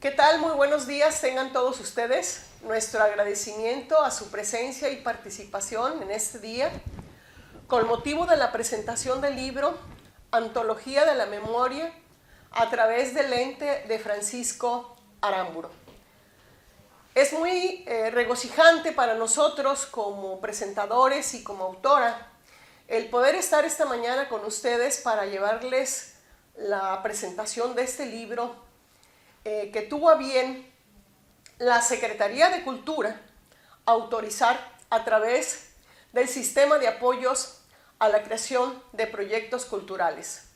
¿Qué tal? Muy buenos días tengan todos ustedes. Nuestro agradecimiento a su presencia y participación en este día con motivo de la presentación del libro Antología de la Memoria a través del ente de Francisco Aramburo. Es muy regocijante para nosotros como presentadores y como autora el poder estar esta mañana con ustedes para llevarles la presentación de este libro que tuvo a bien la Secretaría de Cultura autorizar a través del sistema de apoyos a la creación de proyectos culturales.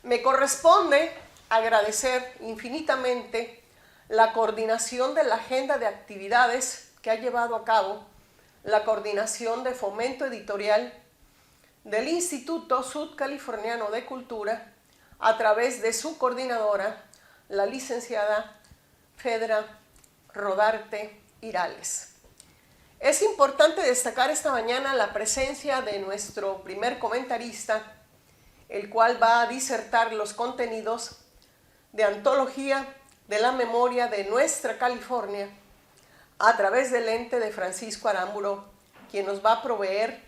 Me corresponde agradecer infinitamente la coordinación de la agenda de actividades que ha llevado a cabo la Coordinación de Fomento Editorial del Instituto Sudcaliforniano de Cultura a través de su coordinadora, la licenciada Fedra Rodarte Irales. Es importante destacar esta mañana la presencia de nuestro primer comentarista, el cual va a disertar los contenidos de Antología de la Memoria de Nuestra California a través del ente de Francisco Aramburo, quien nos va a proveer,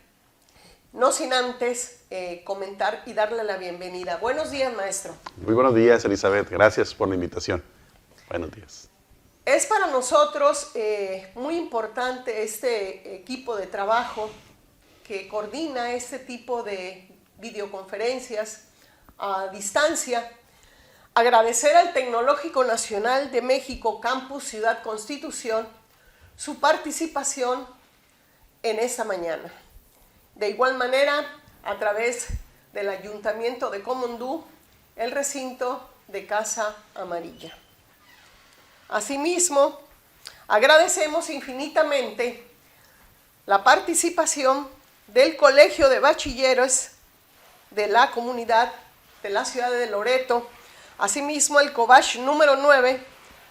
no sin antes comentar y darle la bienvenida. Buenos días, maestro. Muy buenos días, Elizabeth. Gracias por la invitación. Buenos días. Es para nosotros muy importante este equipo de trabajo que coordina este tipo de videoconferencias a distancia. Agradecer al Tecnológico Nacional de México, Campus Ciudad Constitución, su participación en esta mañana. De igual manera, a través del Ayuntamiento de Comondú, el recinto de Casa Amarilla. Asimismo, agradecemos infinitamente la participación del Colegio de Bachilleros de la comunidad de la ciudad de Loreto, asimismo el COBACH número 9,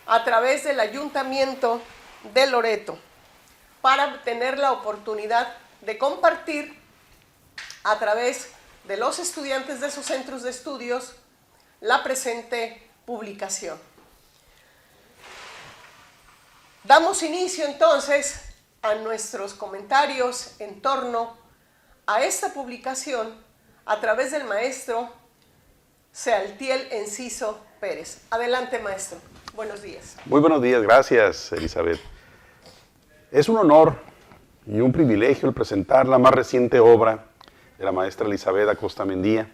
a través del Ayuntamiento de Loreto, para tener la oportunidad de compartir a través de los estudiantes de sus centros de estudios la presente publicación. Damos inicio entonces a nuestros comentarios en torno a esta publicación a través del maestro Sealtiel Enciso Pérez. Adelante, maestro. Buenos días. Muy buenos días. Gracias, Elizabeth. Es un honor y un privilegio el presentar la más reciente obra de la maestra Elizabeth Acosta Mendía,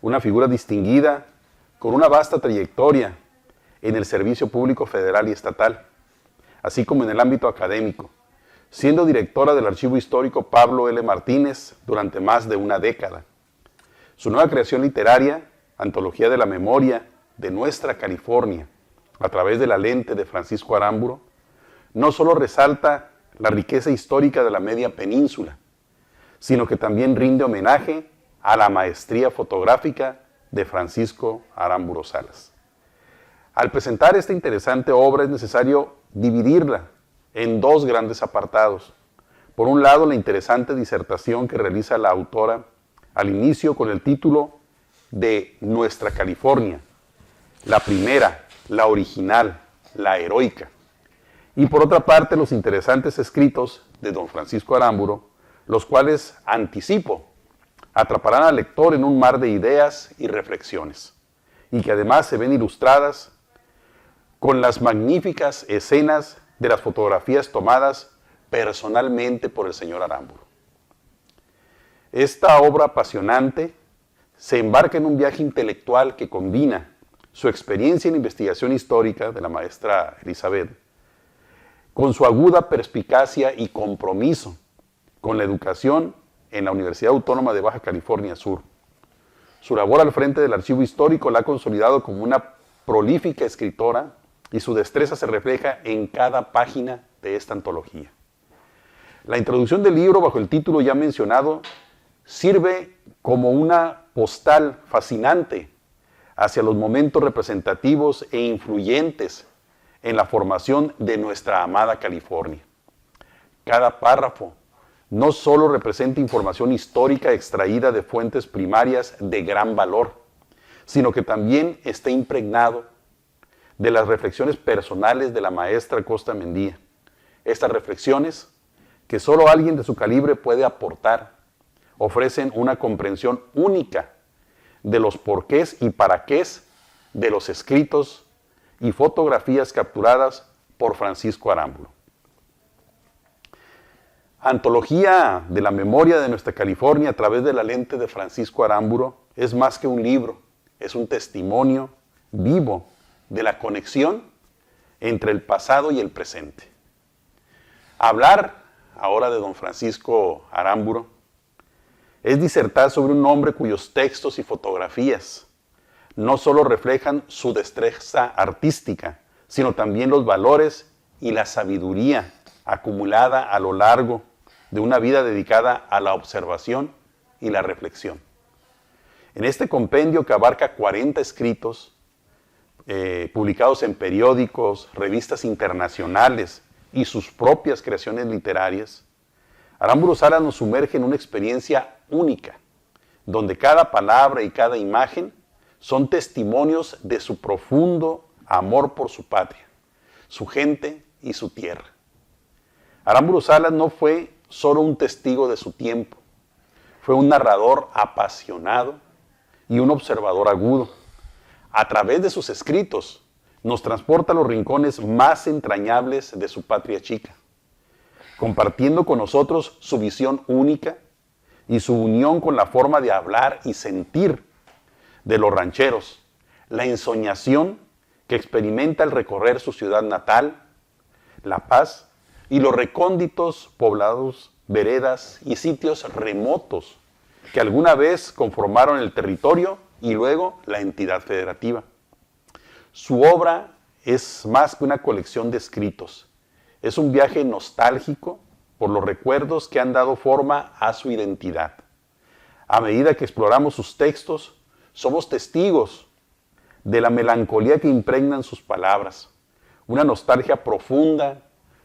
una figura distinguida con una vasta trayectoria en el servicio público federal y estatal, así como en el ámbito académico, siendo directora del Archivo Histórico Pablo L. Martínez durante más de una década. Su nueva creación literaria, Antología de la Memoria de Nuestra California, a través de la lente de Francisco Aramburo, no solo resalta la riqueza histórica de la media península, sino que también rinde homenaje a la maestría fotográfica de Francisco Aramburo Salas. Al presentar esta interesante obra es necesario dividirla en dos grandes apartados. Por un lado, la interesante disertación que realiza la autora al inicio con el título de Nuestra California, la primera, la original, la heroica. Y por otra parte, los interesantes escritos de don Francisco Aramburo, los cuales, anticipo, atraparán al lector en un mar de ideas y reflexiones, y que además se ven ilustradas con las magníficas escenas de las fotografías tomadas personalmente por el señor Aramburo. Esta obra apasionante se embarca en un viaje intelectual que combina su experiencia en investigación histórica de la maestra Elizabeth con su aguda perspicacia y compromiso con la educación en la Universidad Autónoma de Baja California Sur. Su labor al frente del Archivo Histórico la ha consolidado como una prolífica escritora y su destreza se refleja en cada página de esta antología. La introducción del libro, bajo el título ya mencionado, sirve como una postal fascinante hacia los momentos representativos e influyentes en la formación de nuestra amada California. Cada párrafo no solo representa información histórica extraída de fuentes primarias de gran valor, sino que también está impregnado de las reflexiones personales de la maestra Costa Mendía. Estas reflexiones, que solo alguien de su calibre puede aportar, ofrecen una comprensión única de los porqués y para qués de los escritos y fotografías capturadas por Francisco Arámbulo. Antología de la memoria de nuestra California a través de la lente de Francisco Arámbulo es más que un libro, es un testimonio vivo de la conexión entre el pasado y el presente. Hablar ahora de don Francisco Arámbulo es disertar sobre un hombre cuyos textos y fotografías no solo reflejan su destreza artística, sino también los valores y la sabiduría acumulada a lo largo de una vida dedicada a la observación y la reflexión. En este compendio que abarca 40 escritos, publicados en periódicos, revistas internacionales y sus propias creaciones literarias, Arámbulo Salas nos sumerge en una experiencia única, donde cada palabra y cada imagen son testimonios de su profundo amor por su patria, su gente y su tierra. Arámbulo Salas no fue solo un testigo de su tiempo, fue un narrador apasionado y un observador agudo. A través de sus escritos nos transporta a los rincones más entrañables de su patria chica, compartiendo con nosotros su visión única y su unión con la forma de hablar y sentir de los rancheros, la ensoñación que experimenta al recorrer su ciudad natal, La Paz, y los recónditos poblados, veredas y sitios remotos que alguna vez conformaron el territorio y luego la entidad federativa. Su obra es más que una colección de escritos, es un viaje nostálgico por los recuerdos que han dado forma a su identidad. A medida que exploramos sus textos, somos testigos de la melancolía que impregnan sus palabras, una nostalgia profunda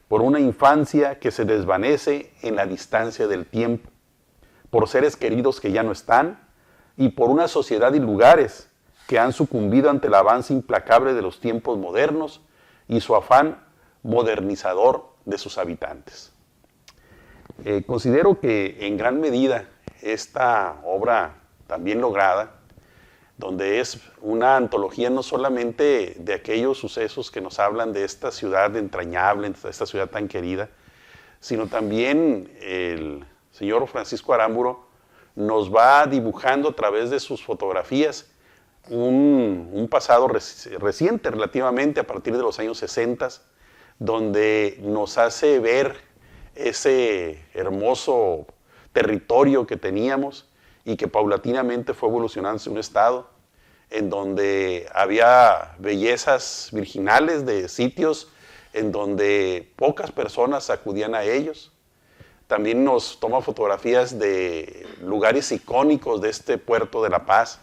por una infancia que se desvanece en la distancia del tiempo, por seres queridos que ya no están y por una sociedad y lugares que han sucumbido ante el avance implacable de los tiempos modernos y su afán modernizador de sus habitantes. Considero que en gran medida esta obra también lograda, donde es una antología no solamente de aquellos sucesos que nos hablan de esta ciudad entrañable, de esta ciudad tan querida, sino también el señor Francisco Arámbulo nos va dibujando a través de sus fotografías un pasado reciente relativamente, a partir de los años 60, donde nos hace ver ese hermoso territorio que teníamos y que paulatinamente fue evolucionando hacia un estado en donde había bellezas virginales de sitios en donde pocas personas acudían a ellos. También nos toma fotografías de lugares icónicos de este puerto de La Paz,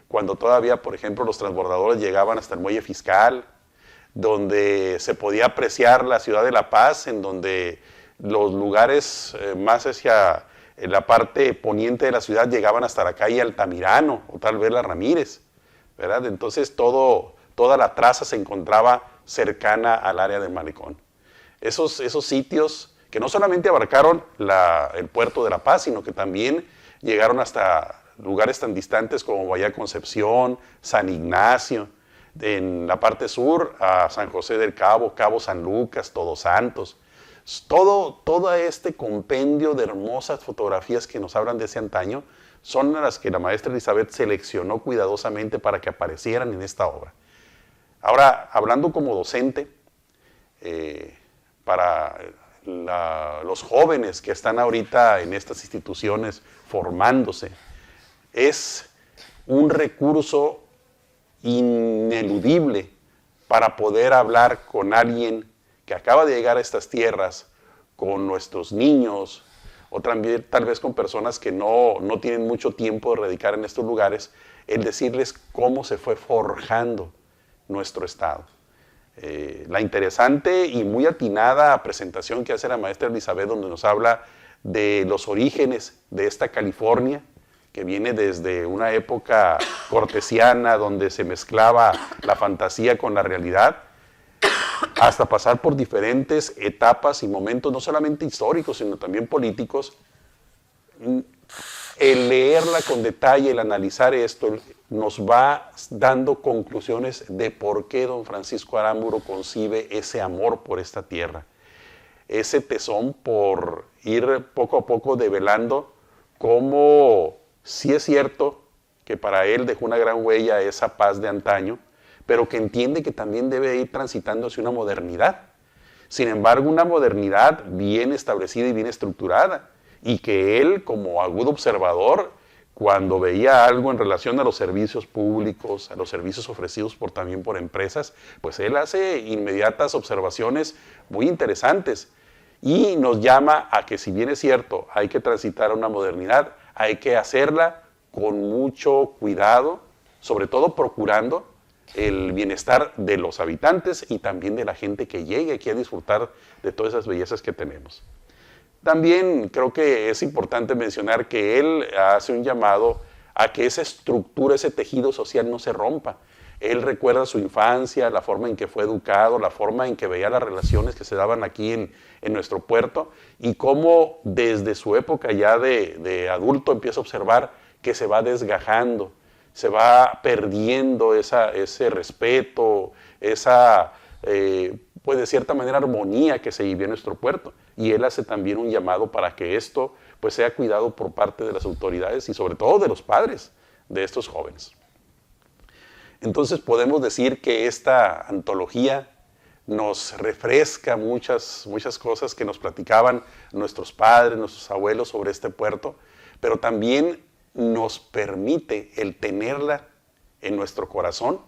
cuando todavía, por ejemplo, los transbordadores llegaban hasta el muelle Fiscal, donde se podía apreciar la ciudad de La Paz, en donde los lugares más hacia la parte poniente de la ciudad llegaban hasta la calle Altamirano o tal vez la Ramírez, ¿verdad? Entonces toda la traza se encontraba cercana al área del malecón. Esos sitios que no solamente abarcaron el puerto de La Paz, sino que también llegaron hasta lugares tan distantes como Bahía Concepción, San Ignacio, en la parte sur a San José del Cabo, Cabo San Lucas, Todos Santos. Todo este compendio de hermosas fotografías que nos hablan de ese antaño son las que la maestra Elizabeth seleccionó cuidadosamente para que aparecieran en esta obra. Ahora, hablando como docente, para los jóvenes que están ahorita en estas instituciones formándose, es un recurso ineludible para poder hablar con alguien que acaba de llegar a estas tierras, con nuestros niños, o también tal vez con personas que no tienen mucho tiempo de radicar en estos lugares, el decirles cómo se fue forjando nuestro estado. La interesante y muy atinada presentación que hace la maestra Elizabeth, donde nos habla de los orígenes de esta California, que viene desde una época cortesiana donde se mezclaba la fantasía con la realidad, hasta pasar por diferentes etapas y momentos, no solamente históricos, sino también políticos. El leerla con detalle, el analizar esto, nos va dando conclusiones de por qué don Francisco Aramburu concibe ese amor por esta tierra, ese tesón por ir poco a poco develando cómo sí es cierto que para él dejó una gran huella esa paz de antaño, pero que entiende que también debe ir transitando hacia una modernidad. Sin embargo, una modernidad bien establecida y bien estructurada, y que él, como agudo observador, cuando veía algo en relación a los servicios públicos, a los servicios ofrecidos también por empresas, pues él hace inmediatas observaciones muy interesantes y nos llama a que, si bien es cierto, hay que transitar a una modernidad, hay que hacerla con mucho cuidado, sobre todo procurando el bienestar de los habitantes y también de la gente que llegue aquí a disfrutar de todas esas bellezas que tenemos. También creo que es importante mencionar que él hace un llamado a que esa estructura, ese tejido social no se rompa. Él recuerda su infancia, la forma en que fue educado, la forma en que veía las relaciones que se daban aquí en nuestro puerto, y cómo desde su época ya de adulto empieza a observar que se va desgajando, se va perdiendo ese respeto, esa, pues de cierta manera, armonía que se vivió en nuestro puerto. Y él hace también un llamado para que esto pues sea cuidado por parte de las autoridades y sobre todo de los padres de estos jóvenes. Entonces podemos decir que esta antología nos refresca muchas cosas que nos platicaban nuestros padres, nuestros abuelos sobre este puerto, pero también nos permite el tenerla en nuestro corazón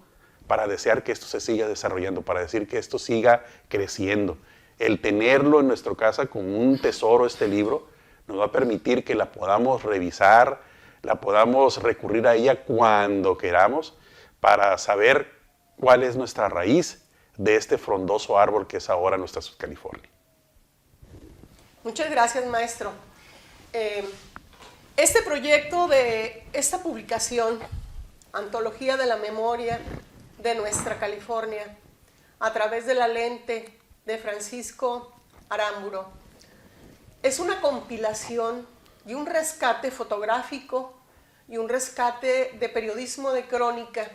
para desear que esto se siga desarrollando, para decir que esto siga creciendo. El tenerlo en nuestra casa como un tesoro, este libro, nos va a permitir que la podamos revisar, la podamos recurrir a ella cuando queramos, para saber cuál es nuestra raíz de este frondoso árbol que es ahora nuestra California. Muchas gracias, maestro. Este proyecto de esta publicación, Antología de la Memoria de Nuestra California, a través de la lente de Francisco Aramburu, es una compilación y un rescate fotográfico y un rescate de periodismo de crónica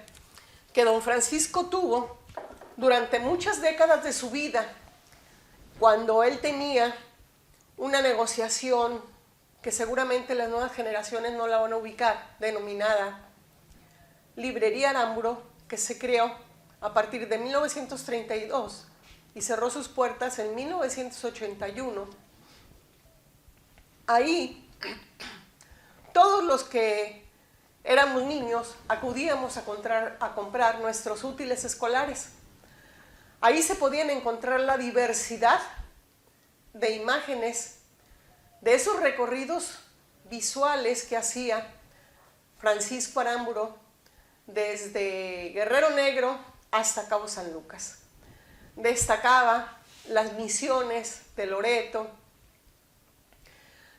que don Francisco tuvo durante muchas décadas de su vida, cuando él tenía una negociación que seguramente las nuevas generaciones no la van a ubicar, denominada Librería Aramburu, que se creó a partir de 1932 y cerró sus puertas en 1981. Ahí, todos los que éramos niños acudíamos a comprar nuestros útiles escolares. Ahí se podían encontrar la diversidad de imágenes de esos recorridos visuales que hacía Francisco Aramburu desde Guerrero Negro hasta Cabo San Lucas. Destacaba las misiones de Loreto,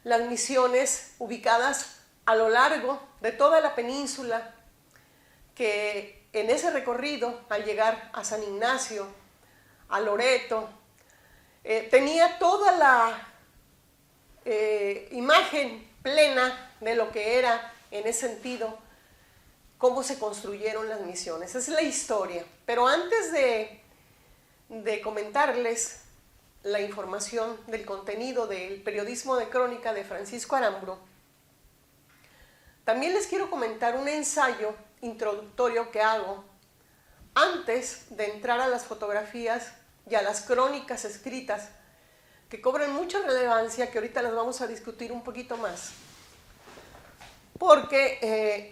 las misiones ubicadas a lo largo de toda la península, que en ese recorrido, al llegar a San Ignacio, a Loreto, tenía toda la imagen plena de lo que era, en ese sentido, cómo se construyeron las misiones. Esa es la historia. Pero antes de comentarles la información del contenido del periodismo de crónica de Francisco Aramburu, también les quiero comentar un ensayo introductorio que hago antes de entrar a las fotografías y a las crónicas escritas, que cobran mucha relevancia, que ahorita las vamos a discutir un poquito más. Porque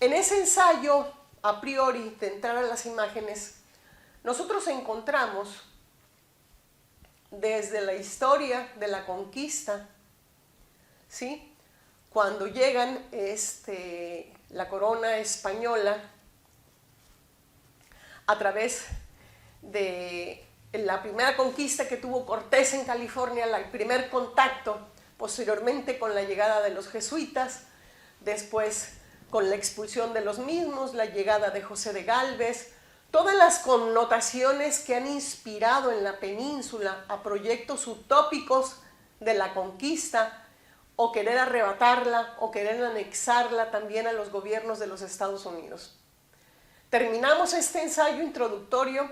en ese ensayo, a priori, de entrar a las imágenes, nosotros encontramos desde la historia de la conquista, ¿sí?, cuando llegan la corona española a través de la primera conquista que tuvo Cortés en California, el primer contacto posteriormente con la llegada de los jesuitas, después con la expulsión de los mismos, la llegada de José de Gálvez, todas las connotaciones que han inspirado en la península a proyectos utópicos de la conquista, o querer arrebatarla, o querer anexarla también a los gobiernos de los Estados Unidos. Terminamos este ensayo introductorio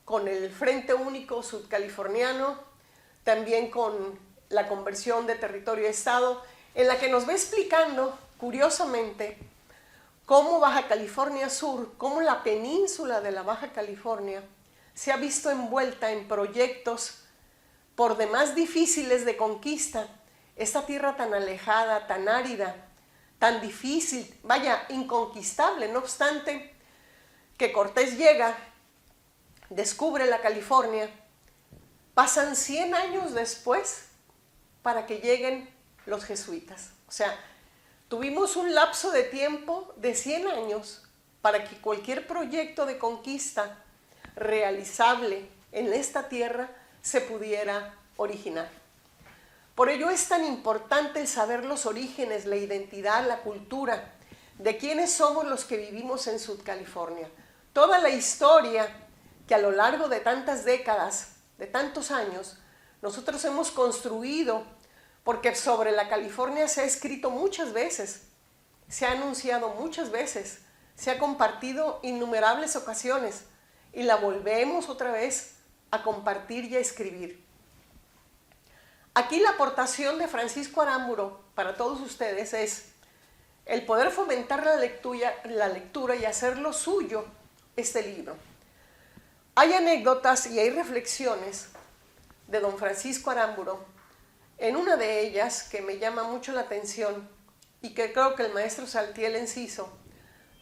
con el Frente Único Sudcaliforniano, también con la conversión de territorio a Estado, en la que nos va explicando, curiosamente, cómo Baja California Sur, cómo la península de la Baja California se ha visto envuelta en proyectos por demás difíciles de conquista. Esta tierra tan alejada, tan árida, tan difícil, vaya, inconquistable, no obstante que Cortés llega, descubre la California, pasan 100 años después para que lleguen los jesuitas. O sea, tuvimos un lapso de tiempo de 100 años para que cualquier proyecto de conquista realizable en esta tierra se pudiera originar. Por ello es tan importante el saber los orígenes, la identidad, la cultura, de quiénes somos los que vivimos en Sudcalifornia. Toda la historia que a lo largo de tantas décadas, de tantos años, nosotros hemos construido, porque sobre la California se ha escrito muchas veces, se ha anunciado muchas veces, se ha compartido innumerables ocasiones y la volvemos otra vez a compartir y a escribir. Aquí la aportación de Francisco Aramburu para todos ustedes es el poder fomentar la lectura y hacerlo suyo este libro. Hay anécdotas y hay reflexiones de don Francisco Aramburu. En una de ellas, que me llama mucho la atención y que creo que el maestro Saltiel Enciso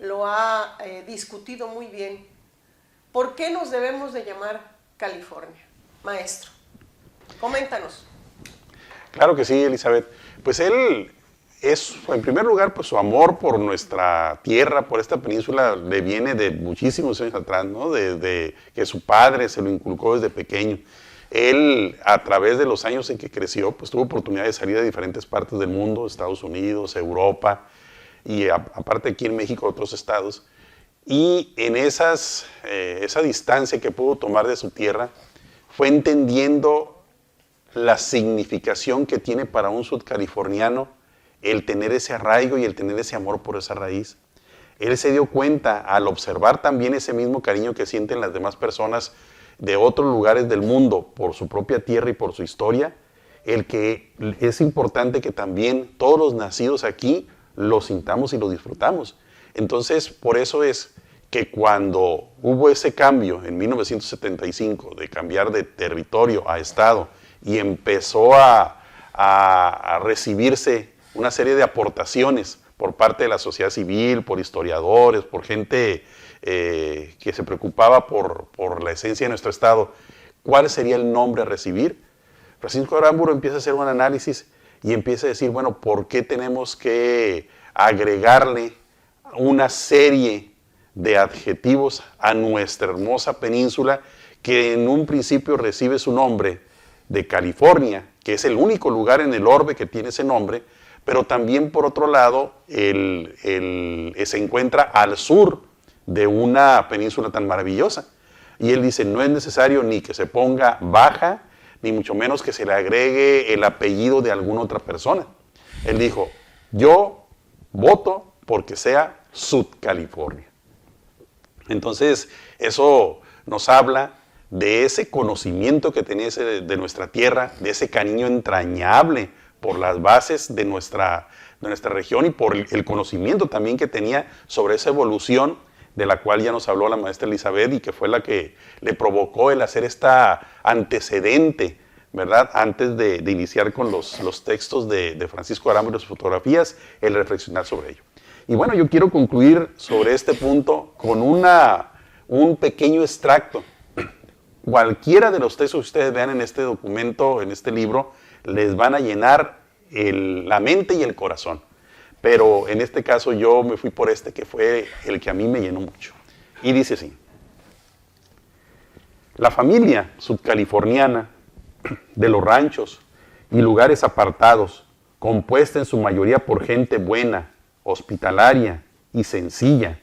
lo ha discutido muy bien, ¿por qué nos debemos de llamar California? Maestro, coméntanos. Claro que sí, Elizabeth. Pues él es, en primer lugar, pues su amor por nuestra tierra, por esta península, le viene de muchísimos años atrás, ¿no? De que su padre se lo inculcó desde pequeño. Él, a través de los años en que creció, pues tuvo oportunidad de salir a diferentes partes del mundo, Estados Unidos, Europa, y aparte aquí en México, otros estados. Y en esa distancia que pudo tomar de su tierra, fue entendiendo la significación que tiene para un sudcaliforniano el tener ese arraigo y el tener ese amor por esa raíz. Él se dio cuenta, al observar también ese mismo cariño que sienten las demás personas de otros lugares del mundo por su propia tierra y por su historia, el que es importante que también todos los nacidos aquí lo sintamos y lo disfrutamos. Entonces, por eso es que cuando hubo ese cambio en 1975 de cambiar de territorio a estado y empezó a recibirse una serie de aportaciones por parte de la sociedad civil, por historiadores, por gente que se preocupaba por la esencia de nuestro estado, ¿cuál sería el nombre a recibir? Francisco Aramburu empieza a hacer un análisis y empieza a decir, bueno, ¿por qué tenemos que agregarle una serie de adjetivos a nuestra hermosa península que en un principio recibe su nombre de California, que es el único lugar en el orbe que tiene ese nombre, pero también por otro lado se encuentra al sur de una península tan maravillosa? Y él dice, no es necesario ni que se ponga Baja, ni mucho menos que se le agregue el apellido de alguna otra persona. Él dijo, yo voto porque sea Sudcalifornia. Entonces, eso nos habla de ese conocimiento que tenía de nuestra tierra, de ese cariño entrañable por las bases de nuestra región y por el conocimiento también que tenía sobre esa evolución de la cual ya nos habló la maestra Elizabeth y que fue la que le provocó el hacer esta antecedente, ¿verdad? Antes de iniciar con los textos de Francisco Aramburu y sus fotografías, el reflexionar sobre ello. Y bueno, yo quiero concluir sobre este punto con un pequeño extracto. Cualquiera de los textos que ustedes vean en este documento, en este libro, les van a llenar la mente y el corazón. Pero en este caso yo me fui por este que fue el que a mí me llenó mucho. Y dice así: la familia sudcaliforniana de los ranchos y lugares apartados, compuesta en su mayoría por gente buena, hospitalaria y sencilla.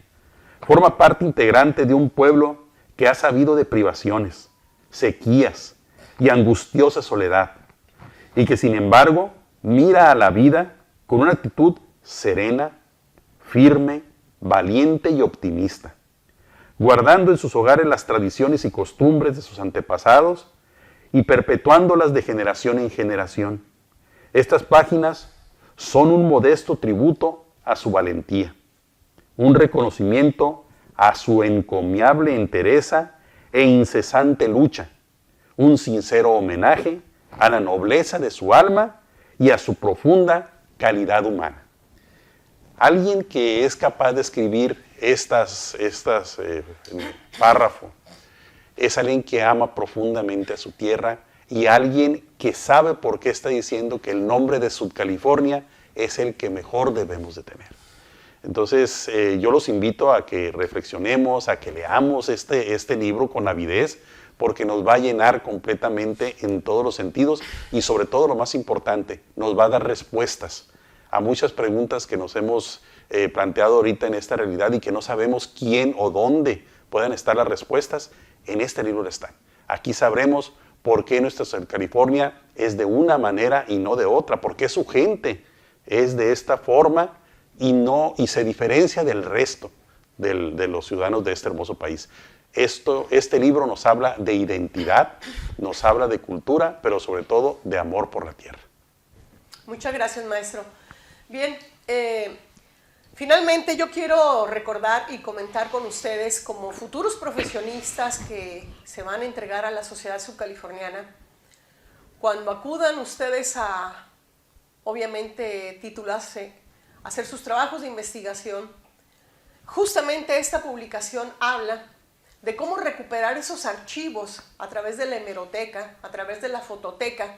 Forma parte integrante de un pueblo que ha sabido de privaciones, sequías y angustiosa soledad, y que sin embargo mira a la vida con una actitud serena, firme, valiente y optimista, guardando en sus hogares las tradiciones y costumbres de sus antepasados y perpetuándolas de generación en generación. Estas páginas son un modesto tributo a su valentía, un reconocimiento a su encomiable entereza e incesante lucha, un sincero homenaje a la nobleza de su alma y a su profunda calidad humana. Alguien que es capaz de escribir párrafo es alguien que ama profundamente a su tierra y alguien que sabe por qué está diciendo que el nombre de Subcalifornia es el que mejor debemos de tener. Entonces, yo los invito a que reflexionemos, a que leamos este libro con avidez, porque nos va a llenar completamente en todos los sentidos y sobre todo lo más importante, nos va a dar respuestas a muchas preguntas que nos hemos planteado ahorita en esta realidad y que no sabemos quién o dónde puedan estar las respuestas. En este libro están. Aquí sabremos por qué nuestra California es de una manera y no de otra, por qué su gente es de esta forma y se diferencia del resto de los ciudadanos de este hermoso país. Este libro nos habla de identidad, nos habla de cultura, pero sobre todo de amor por la tierra. Muchas gracias, maestro. Bien, finalmente yo quiero recordar y comentar con ustedes como futuros profesionistas que se van a entregar a la sociedad subcaliforniana, cuando acudan ustedes a, obviamente, titularse, hacer sus trabajos de investigación, justamente esta publicación habla de cómo recuperar esos archivos a través de la hemeroteca, a través de la fototeca,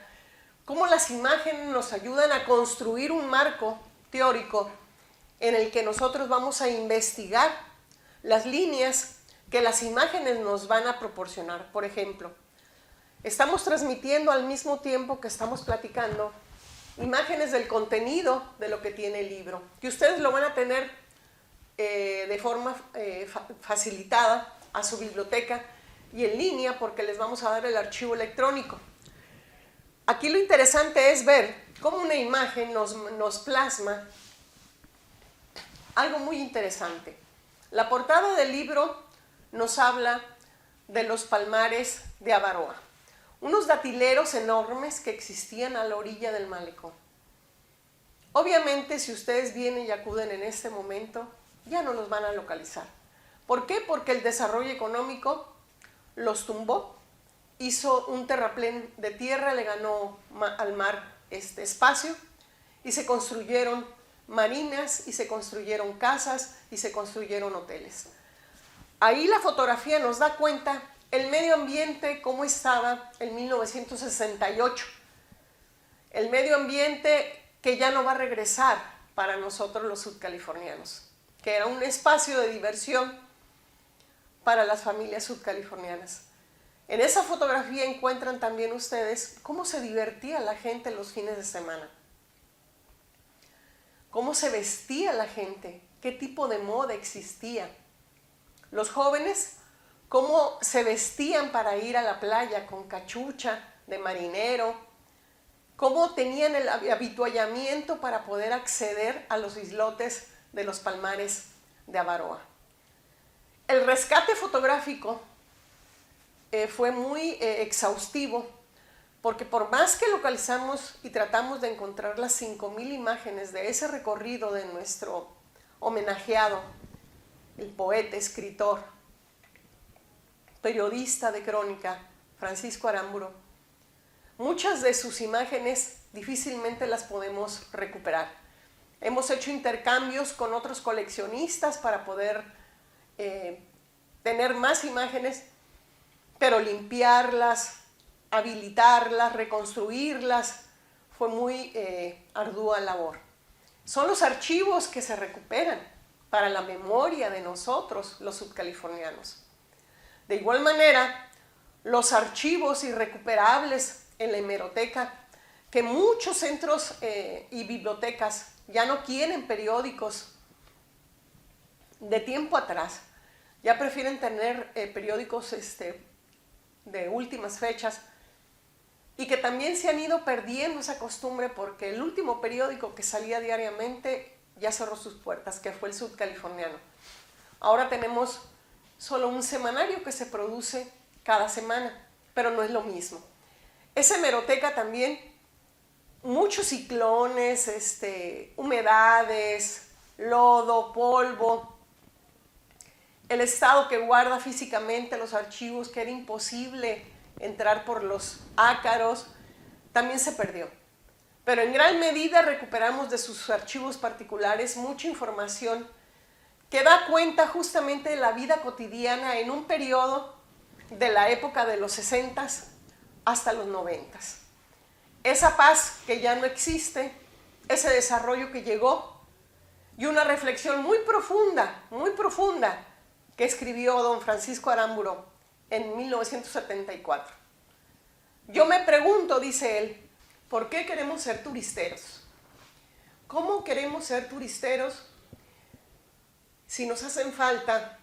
cómo las imágenes nos ayudan a construir un marco teórico en el que nosotros vamos a investigar las líneas que las imágenes nos van a proporcionar. Por ejemplo, estamos transmitiendo al mismo tiempo que estamos platicando imágenes del contenido de lo que tiene el libro, que ustedes lo van a tener de forma facilitada a su biblioteca y en línea porque les vamos a dar el archivo electrónico. Aquí lo interesante es ver cómo una imagen nos plasma algo muy interesante. La portada del libro nos habla de los palmares de Avaroa, unos datileros enormes que existían a la orilla del malecón. Obviamente, si ustedes vienen y acuden en este momento, ya no los van a localizar. ¿Por qué? Porque el desarrollo económico los tumbó, hizo un terraplén de tierra, le ganó al mar este espacio y se construyeron marinas y se construyeron casas y se construyeron hoteles. Ahí la fotografía nos da cuenta el medio ambiente cómo estaba en 1968. El medio ambiente que ya no va a regresar para nosotros los subcalifornianos, que era un espacio de diversión para las familias subcalifornianas. En esa fotografía encuentran también ustedes cómo se divertía la gente los fines de semana, cómo se vestía la gente, qué tipo de moda existía. Los jóvenes, cómo se vestían para ir a la playa con cachucha de marinero, cómo tenían el habituallamiento para poder acceder a los islotes de los palmares de Avaroa. El rescate fotográfico fue muy exhaustivo, porque por más que localizamos y tratamos de encontrar las 5,000 imágenes de ese recorrido de nuestro homenajeado, el poeta, escritor, periodista de crónica, Francisco Aramburo, muchas de sus imágenes difícilmente las podemos recuperar. Hemos hecho intercambios con otros coleccionistas para poder tener más imágenes, pero limpiarlas, habilitarlas, reconstruirlas, fue muy ardua labor. Son los archivos que se recuperan para la memoria de nosotros, los subcalifornianos. De igual manera, los archivos irrecuperables en la hemeroteca, que muchos centros y bibliotecas ya no quieren periódicos de tiempo atrás, ya prefieren tener periódicos de últimas fechas, y que también se han ido perdiendo esa costumbre porque el último periódico que salía diariamente ya cerró sus puertas, que fue el Sudcaliforniano. Ahora tenemos solo un semanario que se produce cada semana, pero no es lo mismo. Esa hemeroteca también, muchos ciclones, humedades, lodo, polvo, el estado que guarda físicamente los archivos, que era imposible entrar por los ácaros, también se perdió. Pero en gran medida recuperamos de sus archivos particulares mucha información que da cuenta justamente de la vida cotidiana en un periodo de la época de los 60s hasta los 90s. Esa paz que ya no existe, ese desarrollo que llegó y una reflexión muy profunda que escribió don Francisco Aramburo en 1974. Yo me pregunto, dice él, ¿por qué queremos ser turisteros? ¿Cómo queremos ser turisteros si nos hacen falta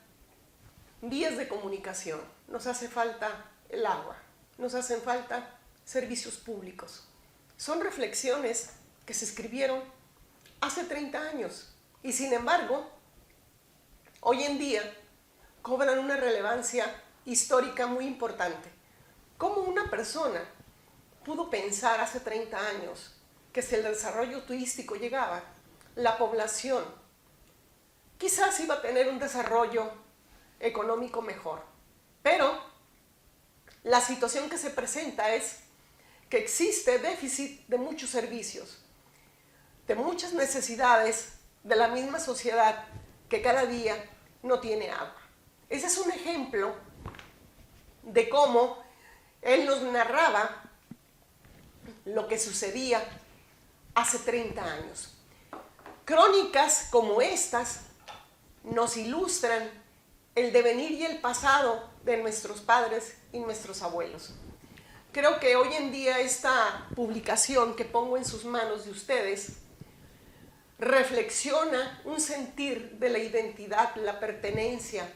vías de comunicación, nos hace falta el agua, nos hacen falta servicios públicos? Son reflexiones que se escribieron hace 30 años y sin embargo, hoy en día cobran una relevancia histórica muy importante. ¿Cómo una persona pudo pensar hace 30 años que si el desarrollo turístico llegaba, la población quizás iba a tener un desarrollo económico mejor? Pero la situación que se presenta es que existe déficit de muchos servicios, de muchas necesidades de la misma sociedad que cada día no tiene agua. Ese es un ejemplo de cómo él nos narraba lo que sucedía hace 30 años. Crónicas como estas nos ilustran el devenir y el pasado de nuestros padres y nuestros abuelos. Creo que hoy en día esta publicación que pongo en sus manos de ustedes reflexiona un sentir de la identidad, la pertenencia,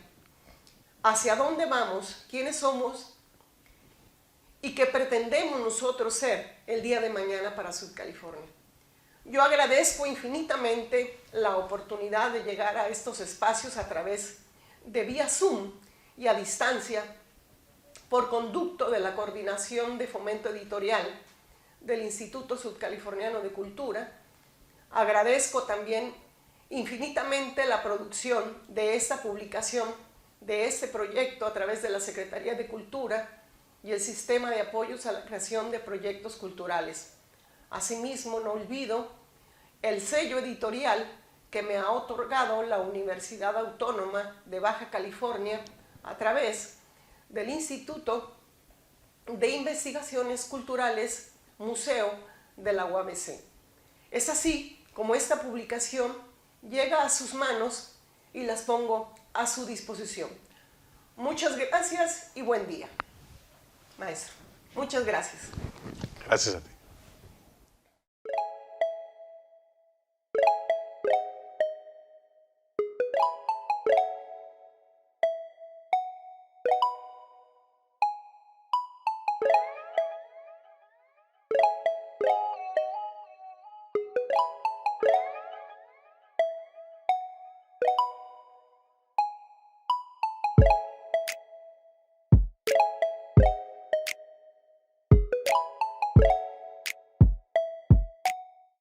hacia dónde vamos, quiénes somos y qué pretendemos nosotros ser el día de mañana para Sudcalifornia. Yo agradezco infinitamente la oportunidad de llegar a estos espacios a través de vía Zoom y a distancia por conducto de la Coordinación de Fomento Editorial del Instituto Sudcaliforniano de Cultura. Agradezco también infinitamente la producción de esta publicación, de este proyecto a través de la Secretaría de Cultura y el Sistema de Apoyos a la Creación de Proyectos Culturales. Asimismo, no olvido el sello editorial que me ha otorgado la Universidad Autónoma de Baja California a través del Instituto de Investigaciones Culturales Museo de la UABC. Es así como esta publicación llega a sus manos y las pongo a su disposición. Muchas gracias y buen día. Maestro, muchas gracias. Gracias a ti.